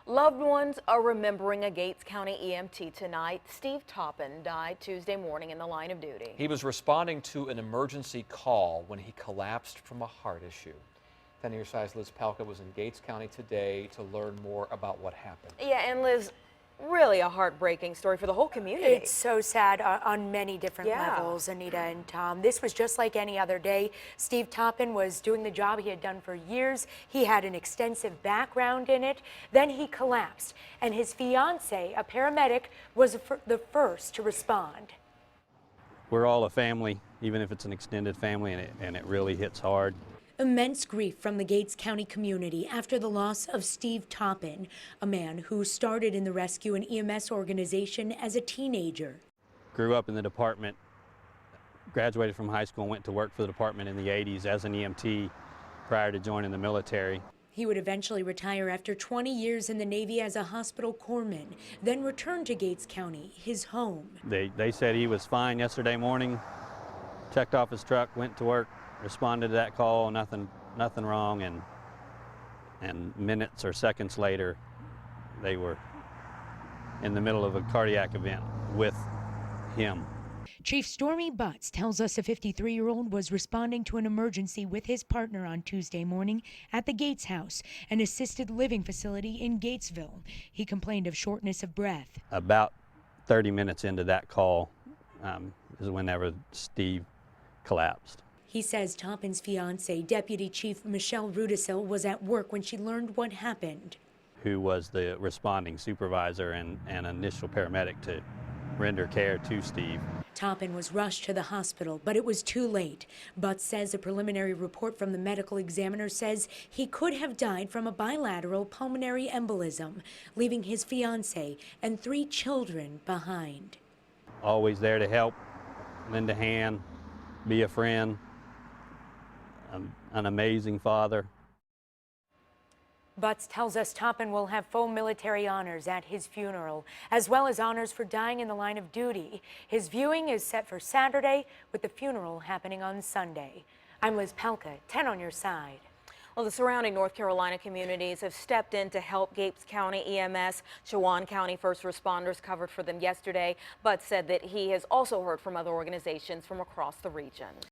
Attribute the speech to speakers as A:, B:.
A: Loved ones are remembering a Gates County EMT tonight. Steve Chopin died Tuesday morning in the line of duty.
B: He was responding to an emergency call when he collapsed from a heart issue. 10 News 5's Liz Palka was in Gates County today to learn more about what happened.
A: Yeah, and Liz, really a heartbreaking story for the whole community.
C: It's so sad on many different levels, Anita and Tom. This was just like any other day. Steve Chopin was doing the job he had done for years. He had an extensive background in it. Then he collapsed, and his fiance, a paramedic, was the first to respond.
D: We're all a family, even if it's an extended family, and it really hits hard.
C: Immense grief from the Gates County community after the loss of Steve Chopin, a man who started in the rescue and EMS organization as a teenager.
D: Grew up in the department, graduated from high school and went to work for the department in the 80s as an EMT prior to joining the military.
C: He would eventually retire after 20 years in the Navy as a hospital corpsman, then return to Gates County, his home.
D: They said he was fine yesterday morning, checked off his truck, went to work, responded to that call, nothing wrong, and minutes or seconds later, they were in the middle of a cardiac event with him.
C: Chief Stormy Butts tells us a 53-year-old was responding to an emergency with his partner on Tuesday morning at the Gates House, an assisted living facility in Gatesville. He complained of shortness of breath.
D: About 30 minutes into that call is whenever Steve collapsed.
C: He says Chopin's fiancee, Deputy Chief Michelle Rudisil, was at work when she learned what happened.
D: Who was the responding supervisor and initial paramedic to render care to Steve.
C: Chopin was rushed to the hospital, but it was too late. Butts says a preliminary report from the medical examiner says he could have died from a bilateral pulmonary embolism, leaving his fiancée and 3 children behind.
D: Always there to help, lend a hand, be a friend, an amazing father.
C: Butts tells us Chopin will have full military honors at his funeral, as well as honors for dying in the line of duty. His viewing is set for Saturday, with the funeral happening on Sunday. I'm Liz Palka, 10 on your side.
A: Well, the surrounding North Carolina communities have stepped in to help Gates County EMS. Chopin County first responders covered for them yesterday, but said that he has also heard from other organizations from across the region.